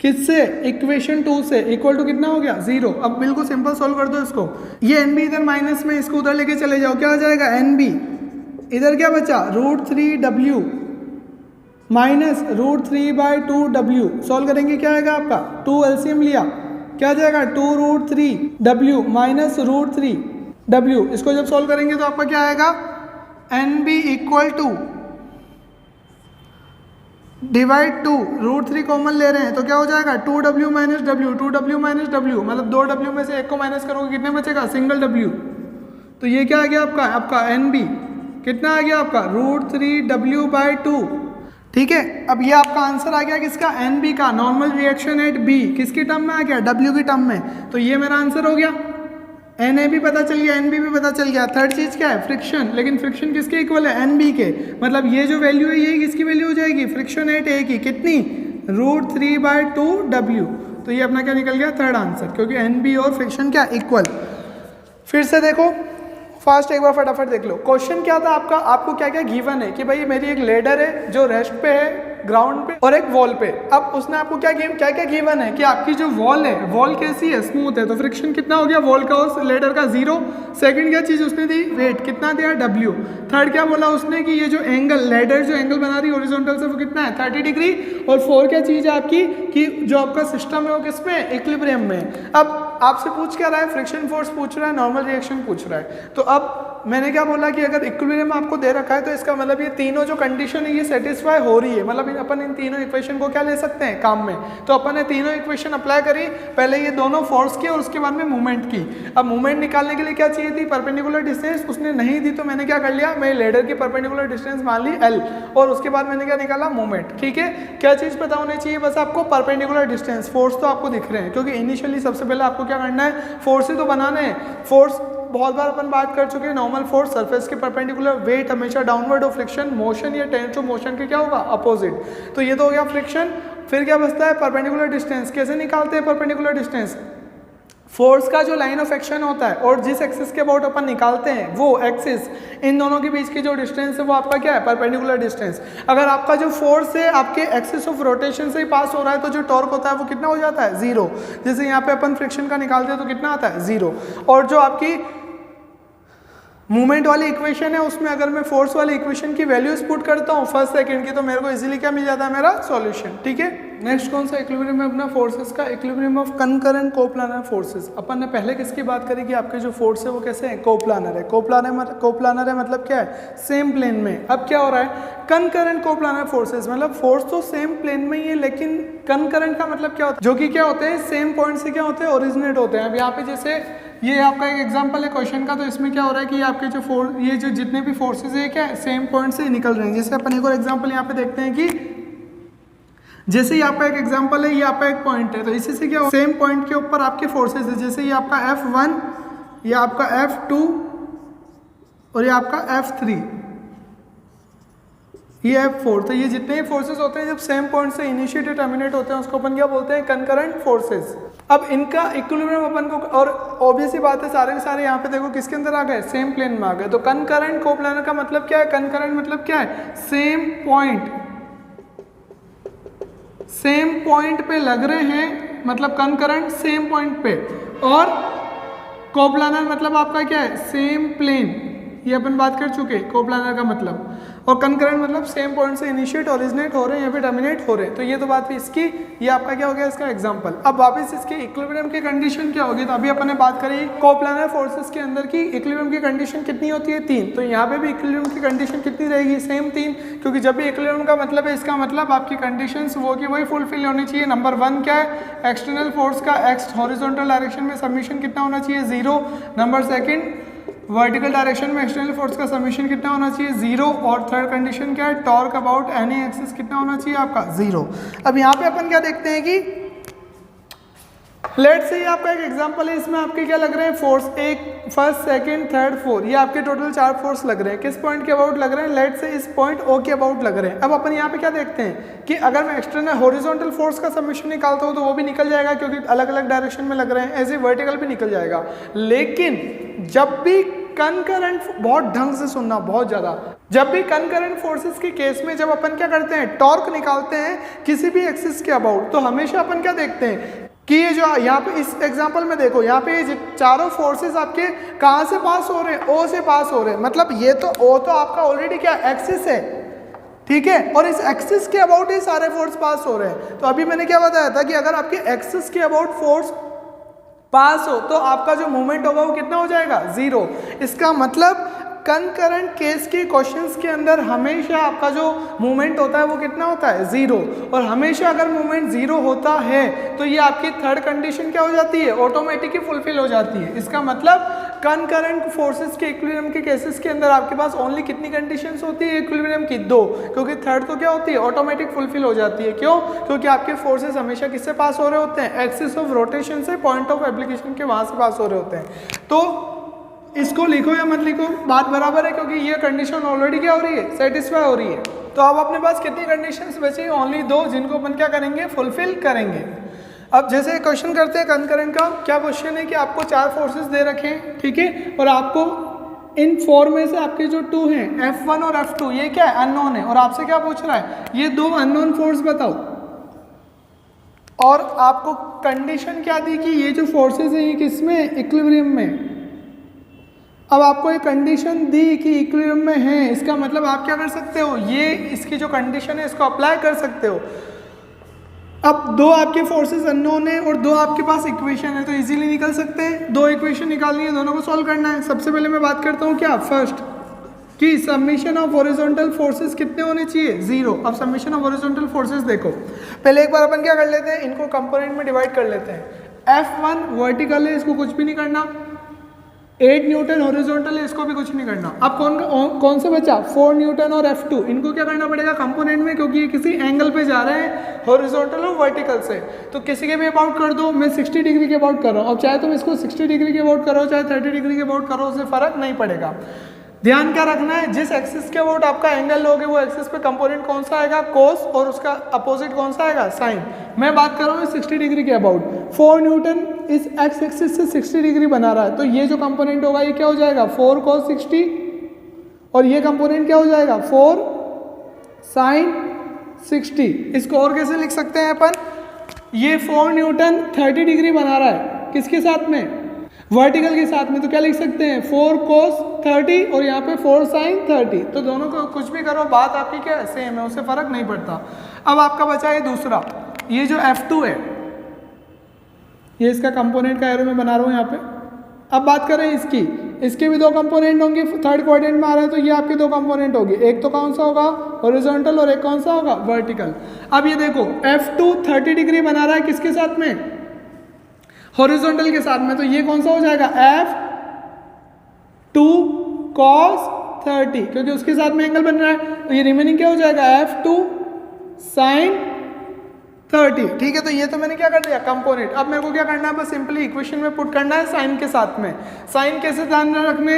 किससे? इक्वेशन 2 से। इक्वल टू कितना हो गया? 0। अब बिल्कुल सिंपल सॉल्व कर दो इसको। ये NB इधर माइनस में, इसको उधर लेके चले जाओ, क्या आ जाएगा? NB इधर क्या बचा? √3W minus √3/2 W। सॉल्व करेंगे क्या आएगा आपका? 2 LCM लिया, क्या आ जाएगा? 2√3W minus √3W। इसको जब सॉल्व करेंगे तो आपका क्या आएगा? NB equal to divide 2, √3 common ले रहे हैं तो क्या हो जाएगा? 2W minus W, 2W minus W, मतलब 2W में से एक को माइनस करोगे कितने बचेगा? Single W। तो ये क्या आ गया आपका? आपका NB कितना आ गया आपका? √3W/2। ठीक है, अब ये आपका आंसर आ गया किसका? NB का। नॉर्मल रिएक्शन एट B किसकी टर्म में आ गया? W की टर्म में। तो ये मेरा आंसर हो गया। NA भी पता चल गया, NB भी पता चल गया। थर्ड चीज क्या है? फ्रिक्शन। लेकिन फ्रिक्शन किसके इक्वल है? NB के। मतलब ये जो वैल्यू है ये किसकी वैल्यू हो जाएगी? फ्रिक्शन एट A की। कितनी? √3/2 W। तो ये अपना क्या निकल गया? थर्ड आंसर, क्योंकि NB और फ्रिक्शन क्या इक्वल। फिर से देखो फास्ट, एक बार फटाफट देख लो। क्वेश्चन क्या था आपका? आपको क्या क्या गिवन है कि भाई मेरी एक लेडर है जो रेस्ट पे है ग्राउंड पे और एक वॉल पे। अब उसने आपको क्या क्या गिवन है कि आपकी जो वॉल है, वॉल कैसी है? स्मूथ है। तो फ्रिक्शन कितना हो गया वॉल का और लेडर का? 0। सेकंड क्या चीज उसने दी? वेट। कितना दिया? W। थर्ड क्या बोला उसने कि ये जो एंगल, लेडर जो एंगल बना रही है हॉरिजॉन्टल से, वो कितना है? 30 डिग्री। और 4 क्या चीज है आपकी कि जो आपका सिस्टम है वो किसमें? इक्विलिब्रियम में। अब आपसे पूछ क्या रहा है? फ्रिक्शन फोर्स पूछ रहा है, नॉर्मल रिएक्शन पूछ रहा है। तो अब मैंने क्या बोला कि अगर इक्विलिब्रियम आपको दे रखा है तो इसका मतलब ये तीनों जो कंडीशन है ये सेटिस्फाई हो रही है। मतलब अपन इन तीनों इक्वेशन को क्या ले सकते हैं काम में। तो अपन ने तीनों इक्वेशन अप्लाई करी। पहले ये दोनों फोर्स की और उसके बाद में मूवमेंट की। अब मूवमेंट निकालने के लिए क्या चाहिए थी? Perpendicular distance. उसने नहीं दी तो मैंने क्या कर लिया? मैं लेडर की परपेंडिकुलर डिस्टेंस मान ली L, और उसके बाद मैंने क्या निकाला? मूवमेंट। ठीक है, क्या चीज पता होनी चाहिए बस आपको? Perpendicular distance. फोर्स तो आपको दिख रहे हैं, क्योंकि इनिशियली सबसे पहले आपको क्या करना है? फोर्स ही तो बनाना है। फोर्स बहुत बार अपन बात कर चुके हैं, नॉर्मल फोर्स सरफेस के परपेंडिकुलर, वेट हमेशा डाउनवर्ड और फ्रिक्शन मोशन या टेंस ऑफ मोशन के क्या होगा अपोजिट। तो ये तो हो गया फ्रिक्शन। फिर क्या बचता है परपेंडिकुलर डिस्टेंस। कैसे निकालते हैं परपेंडिकुलर डिस्टेंस? फोर्स का जो लाइन ऑफ एक्शन होता है और जिस एक्सिस के अबाउट अपन निकालते हैं वो एक्सिस, इन दोनों के बीच की जो डिस्टेंस है वो आपका क्या है परपेंडिकुलर डिस्टेंस। अगर आपका जो फोर्स है आपके एक्सिस ऑफ रोटेशन से ही पास हो रहा है तो जो टॉर्क होता है वो कितना हो जाता है 0। जैसे यहाँ पे अपन फ्रिक्शन का निकालते हैं तो कितना आता है 0। और जो आपकी मूवमेंट वाली इक्वेशन है उसमें अगर मैं फोर्स वाली इक्वेशन की वैल्यूज पुट करता हूँ फर्स्ट सेकंड की तो मेरे को इजीली क्या मिल जाता है मेरा सॉल्यूशन। ठीक है, नेक्स्ट कौन सा इक्विलिब्रियम है अपना फोर्सेस का? Equilibrium of concurrent coplanar forces. अपन ने पहले किसकी बात करी कि आपके जो फोर्स है वो कैसे है कोप्लानर है। कोप्लानर है मतलब क्या है सेम प्लेन में। अब क्या हो रहा है कंकरेंट कोप्लानर फोर्सेस, मतलब फोर्स तो सेम प्लेन में ही है लेकिन कंकरेंट का मतलब क्या होता है जो कि क्या होते हैं सेम पॉइंट से क्या होते हैं ओरिजिनेट होते हैं। अब यहाँ पे जैसे ये आपका एक एग्जांपल है क्वेश्चन का, तो इसमें क्या हो रहा है कि आपके जो ये जो जितने भी फोर्सेस है क्या है सेम पॉइंट से निकल रहे हैं। जैसे अपन एक और एग्जांपल यहाँ पे देखते हैं कि जैसे ही आपका एक एग्जांपल है ये आपका एक पॉइंट है तो इसी से क्या सेम पॉइंट के ऊपर आपके फोर्सेस है। जैसे ये आपका F1, ये आपका F2 और ये आपका F3, ये F4। तो ये जितने ही फोर्सेस होते हैं जब सेम पॉइंट से इनिशिएट टर्मिनेट होते हैं उसको अपन क्या बोलते हैं कंकरेंट फोर्सेस। अब इनका इक्विलिब्रियम अपन को, और ऑब्वियस ही बात है सारे के सारे यहाँ पे देखो किसके अंदर आ गए सेम प्लेन में आ गए। तो कंकरेंट कोप्लानर का मतलब क्या है? कंकरेंट मतलब क्या है सेम पॉइंट पे लग रहे हैं, मतलब कंकरेंट सेम पॉइंट पे। और कोप्लानर मतलब आपका क्या है सेम प्लेन, ये अपन बात कर चुके कोप्लानर का मतलब। और कंकरेंट मतलब सेम पॉइंट से इनिशिएट ओरिजिनेट हो रहे हैं या फिर टर्मिनेट हो रहे हैं। तो ये तो बात थी इसकी, ये आपका क्या हो गया इसका एग्जांपल। अब वापस इसके इक्विलिब्रियम की कंडीशन क्या होगी? तो अभी अपन ने बात करी कोप्लानर फोर्सेस के अंदर की इक्विलिब्रियम की कंडीशन कितनी होती है 3। तो यहाँ पे भी इक्विलिब्रियम की कंडीशन कितनी रहेगी सेम 3, क्योंकि जब भी इक्विलिब्रियम का मतलब है इसका मतलब आपकी कंडीशंस वो की वही फुलफिल होनी चाहिए। नंबर 1 क्या है एक्सटर्नल फोर्स का एक्स हॉरिजॉन्टल डायरेक्शन में सबमिशन कितना होना चाहिए 0। नंबर 2 वर्टिकल डायरेक्शन में एक्सटर्नल फोर्स का सबमिशन कितना होना चाहिए 0। और थर्ड कंडीशन क्या है टॉर्क अबाउट एनी एक्सिस कितना होना चाहिए आपका 0। अब यहाँ पे अपन क्या देखते हैं कि लेट से आपका एक एग्जांपल है, इसमें आपके क्या लग रहे हैं फोर्स, एक फर्स्ट सेकंड थर्ड 4, ये आपके टोटल 4 फोर्स लग रहे हैं। किस पॉइंट के अबाउट लग रहे हैं? लेट से इस पॉइंट ओ के अबाउट लग रहे हैं। अब अपन यहाँ पे क्या देखते हैं कि अगर मैं एक्सटर्नल हॉरिजॉन्टल फोर्स का सबमिशन निकालता हूँ तो वो भी निकल जाएगा क्योंकि अलग अलग डायरेक्शन में लग रहे हैं, ऐसे वर्टिकल भी निकल जाएगा। लेकिन जब भी कंकरेंट, बहुत ढंग से सुनना बहुत ज्यादा, जब भी कंकरेंट फोर्सेस के केस में जब अपन क्या करते हैं टॉर्क निकालते हैं किसी भी एक्सिस के अबाउट, तो हमेशा अपन क्या देखते हैं कि ये जो यहाँ पे इस एग्जांपल में देखो यहाँ पे ये चारों फोर्सेस आपके कहाँ से पास हो रहे हैं? ओ से पास हो रहे हैं। मतलब ये तो ओ तो आपका ऑलरेडी क्या एक्सिस है, ठीक है, और इस एक्सिस के अबाउट ही सारे फोर्स पास हो रहे हैं। तो अभी मैंने क्या बताया था कि अगर आपके एक्सिस के अबाउट फोर्स पास हो तो आपका जो मूवमेंट होगा वो कितना हो जाएगा 0। इसका मतलब कंकरेंट केस के क्वेश्चंस के अंदर हमेशा आपका जो मूवमेंट होता है वो कितना होता है 0। और हमेशा अगर मूवमेंट 0 होता है तो ये आपकी थर्ड कंडीशन क्या हो जाती है ऑटोमेटिकली फुलफिल हो जाती है। इसका मतलब कंकरेंट फोर्सेस के इक्विलिब्रियम के केसेस के अंदर आपके पास ओनली कितनी कंडीशंस होती है इक्विलिब्रियम की? 2, क्योंकि थर्ड तो क्या होती है ऑटोमेटिक फुलफिल हो जाती है। क्यों? क्योंकि आपके फोर्सेस हमेशा किससे पास हो रहे होते हैं? एक्सिस ऑफ रोटेशन से, पॉइंट ऑफ एप्लीकेशन के वहां से पास हो रहे होते हैं। तो इसको लिखो या मत लिखो बात बराबर है, क्योंकि ये कंडीशन ऑलरेडी क्या हो रही है सेटिस्फाई हो रही है। तो अब अपने पास कितनी कंडीशंस बची? ओनली 2, जिनको अपन क्या करेंगे फुलफिल करेंगे। अब जैसे क्वेश्चन करते हैं कंकरेंट का, क्या क्वेश्चन है कि आपको 4 फोर्सेस दे रखे हैं, ठीक है, और आपको इन 4 में से आपके जो 2 हैं F1 और F2 ये क्या है अननोन है, और आपसे क्या पूछ रहा है ये 2 अननोन फोर्स बताओ। और आपको कंडीशन क्या दी कि ये जो फोर्सेस हैं ये किसमें इक्विलिब्रियम में। अब आपको एक कंडीशन दी कि इक्विलिब्रियम में है, इसका मतलब आप क्या कर सकते हो ये इसकी जो कंडीशन है इसको अप्लाई कर सकते हो। अब 2 आपके फोर्सेस अननोन है और 2 आपके पास इक्वेशन है तो इजीली निकल सकते हैं। 2 इक्वेशन निकालनी है, दोनों को सॉल्व करना है। सबसे पहले मैं बात करता हूँ क्या फर्स्ट कि समीशन ऑफ हॉरिजॉन्टल फोर्सेस कितने होने चाहिए 0। अब समीशन ऑफ हॉरिजॉन्टल फोर्सेस देखो, पहले एक बार अपन क्या कर लेते हैं इनको कंपोनेंट में डिवाइड कर लेते हैं। F1 वर्टिकल है, इसको कुछ भी नहीं करना। 8 न्यूटन हॉरिजॉन्टल है, इसको भी कुछ नहीं करना। अब कौन सा बचा, 4 न्यूटन और F2, इनको क्या करना पड़ेगा कंपोनेंट में, क्योंकि ये किसी एंगल पे जा रहे हैं हॉरिजॉन्टल और वर्टिकल से, तो किसी के भी अबाउट कर दो। मैं 60 डिग्री के अबाउट कर रहा हूँ, अब चाहे तुम इसको 60 डिग्री के अबाउट करो चाहे 30 डिग्री के अबाउट करो, उससे फर्क नहीं पड़ेगा। ध्यान क्या रखना है, जिस एक्सिस के अबाउट आपका एंगल लोगे वो एक्सिस पे कंपोनेंट कौन सा आएगा, कोस, और उसका अपोजिट कौन सा आएगा, साइन। मैं बात कर रहा हूँ 60 डिग्री के अबाउट, 4 न्यूटन इस एक्स एक्सिस से 60 डिग्री बना रहा है, तो ये जो कंपोनेंट होगा ये क्या हो जाएगा 4 cos 60, और ये कंपोनेंट क्या हो जाएगा 4 sin 60। इसको और कैसे लिख सकते हैं अपन, ये 4 न्यूटन 30 डिग्री बना रहा है, किसके साथ में, वर्टिकल के साथ में, तो क्या लिख सकते हैं 4 cos 30 और यहाँ पे 4 sin 30। तो दोनों को कुछ भी करो बात आपकी क्या सेम है, उससे फर्क नहीं पड़ता। अब आपका बचा है दूसरा, ये जो F2 है, ये इसका कंपोनेंट का एरो में बना रहा हूँ यहाँ पे। अब बात करें इसके भी दो कंपोनेंट होंगे, थर्ड क्वाड्रेंट में आ रहा है, तो ये आपके दो कंपोनेंट होगी, एक तो कौन सा होगा हॉरिजॉन्टल और एक कौन सा होगा वर्टिकल। अब ये देखो F2 30 डिग्री बना रहा है किसके साथ में, हॉरिजॉन्टल के साथ में, तो ये कौन सा हो जाएगा F2 cos 30, क्योंकि उसके साथ में एंगल बन रहा है, तो ये रिमेनिंग क्या हो जाएगा F2 sin 30। ठीक है, तो ये तो मैंने क्या कर दिया कंपोनेंट। अब मेरे को क्या करना है, बस सिंपली इक्वेशन में पुट करना है साइन के साथ में। साइन कैसे ध्यान में रखने,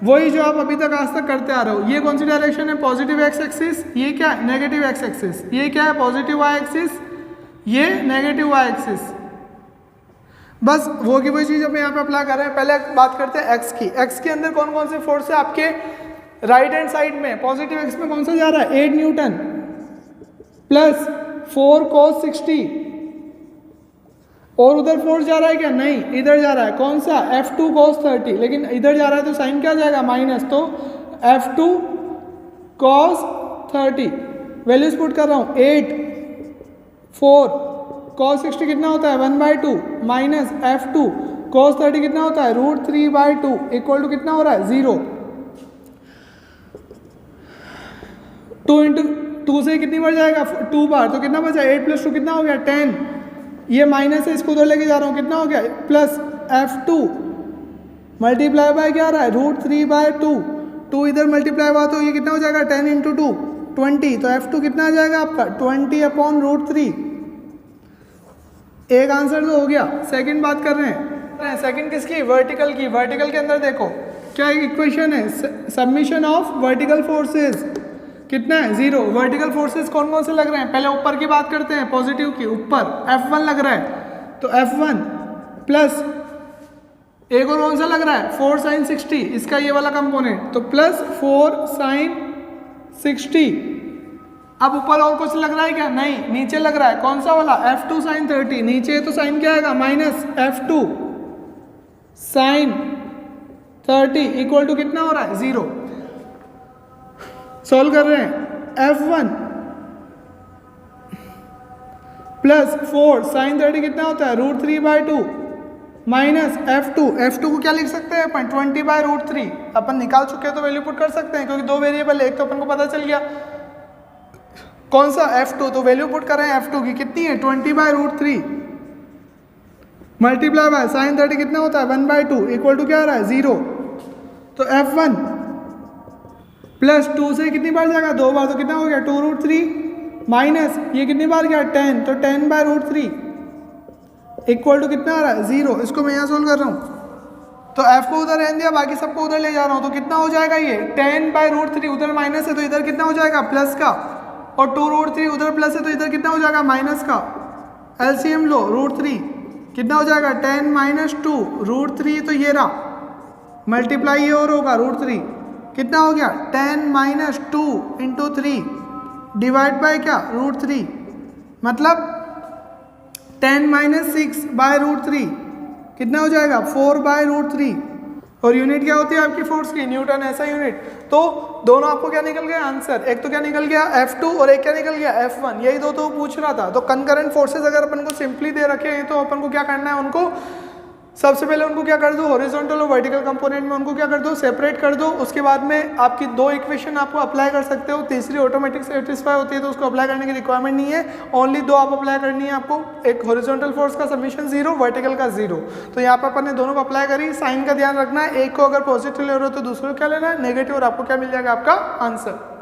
वही जो आप अभी तक आज तक करते आ रहे हो। ये कौन सी डायरेक्शन है, पॉजिटिव एक्स एक्सिस, ये क्या है नेगेटिव एक्स एक्सिस, ये क्या है पॉजिटिव वाई एक्सिस, ये नेगेटिव वाई एक्सिस। बस वो की वही चीज अब यहाँ पे अप्लाई कर रहे हैं। पहले बात करते हैं एक्स की। एक्स के अंदर कौन कौन से फोर्स है आपके राइट हैंड साइड में, पॉजिटिव एक्स में कौन सा जा रहा है 8 न्यूटन प्लस 4 cos 60, और उधर फोर्स जा रहा है क्या, नहीं इधर जा रहा है, कौन सा F2 cos 30, लेकिन इधर जा रहा है तो साइन क्या जाएगा माइनस, तो F2 cos 30। वैल्यूज पुट कर रहा हूँ 8 4 cos 60 कितना होता है 1/2 माइनस F2 cos 30 कितना होता है √3/2 इक्वल टू कितना हो रहा है 0। 2 इंटू 2 से कितनी बढ़ जाएगा 2 बार, तो कितना बचा 8 + 2 कितना हो गया 10। ये माइनस है, इसको उधर लेके जा रहा हूँ, कितना हो गया प्लस F2 मल्टीप्लाई बाय क्या आ रहा है √3/2, 2 इधर मल्टीप्लाई हुआ तो ये कितना हो जाएगा 10 × 2 20, तो F2 कितना आ जाएगा आपका 20/√3। एक आंसर तो हो गया। सेकंड बात कर रहे हैं, सेकंड किसकी वर्टिकल की। वर्टिकल के अंदर देखो क्या इक्वेशन है, सबमिशन ऑफ वर्टिकल फोर्सेस कितना है 0। वर्टिकल फोर्सेस कौन कौन से लग रहे हैं, पहले ऊपर की बात करते हैं पॉजिटिव की, ऊपर F1 लग रहा है, तो F1 प्लस एक और कौन सा लग रहा है 4 sin 60, इसका ये वाला कंपोनेंट, तो प्लस 4 sin 60। अब ऊपर और कुछ लग रहा है क्या, नहीं नीचे लग रहा है, कौन सा वाला F2 sin 30, नीचे तो साइन क्या आएगा minus F2 sin 30 equal to कितना हो रहा है 0। सॉल्व कर रहे हैं F1 प्लस 4 sin 30 कितना होता है √3/2 माइनस F2 को क्या लिख सकते हैं अपन 20/√3। अपन निकाल चुके हैं तो वैल्यू पुट कर सकते हैं, क्योंकि दो वेरिएबल है, एक तो अपन को पता चल गया कौन सा F2, तो वैल्यू पुट कर रहे हैं F2 की कितनी है 20/√3 मल्टीप्लाई बाय sin 30 कितना होता है 1/2 इक्वल टू क्या आ रहा है 0। तो F1 प्लस 2 से कितनी बार जाएगा 2 बार, तो कितना हो गया 2√3 माइनस ये कितनी बार गया 10, तो 10/√3 इक्वल टू कितना आ रहा है 0। इसको मैं यहाँ सोल्व कर रहा हूँ, तो F को उधर रहने दिया, बाकी सबको उधर ले जा रहा हूँ, तो कितना हो जाएगा ये 10/√3, उधर माइनस है तो इधर कितना हो जाएगा प्लस का, और 2√3 उधर प्लस है तो इधर कितना हो जाएगा माइनस का। एलसीएम लो √3 कितना हो जाएगा 10 - 2 √3, तो ये रहा मल्टीप्लाई ये और होगा √3 कितना हो गया 10 - 2 × 3 डिवाइड बाय क्या √3, मतलब 10 - 6/√3 कितना हो जाएगा 4/√3। और यूनिट क्या होती है आपकी फोर्स की न्यूटन, ऐसा यूनिट। तो दोनों आपको क्या निकल गया आंसर, एक तो क्या निकल गया F2 और एक क्या निकल गया F1, यही दो तो पूछ रहा था। तो कंकरेंट फोर्सेस अगर अपन को सिंपली दे रखे हैं तो अपन को क्या करना है, उनको सबसे पहले उनको क्या कर दो, हॉरिजॉन्टल और वर्टिकल कंपोनेंट में उनको क्या कर दो, सेपरेट कर दो। उसके बाद में आपकी 2 इक्वेशन आपको अप्लाई कर सकते हो, तीसरी ऑटोमेटिक सेटिस्फाई होती है तो उसको अप्लाई करने की रिक्वायरमेंट नहीं है, ओनली 2 आप अप्लाई करनी है आपको, एक हॉरिजॉन्टल फोर्स का समीशन 0, वर्टिकल का 0। तो यहाँ पर अपन ने दोनों को अप्लाई करी। साइन का ध्यान रखना है, एक को अगर पॉजिटिव ले रहे हो तो दूसरे को क्या लेना है, नेगेटिव, और आपको क्या मिल जाएगा, आपका आंसर।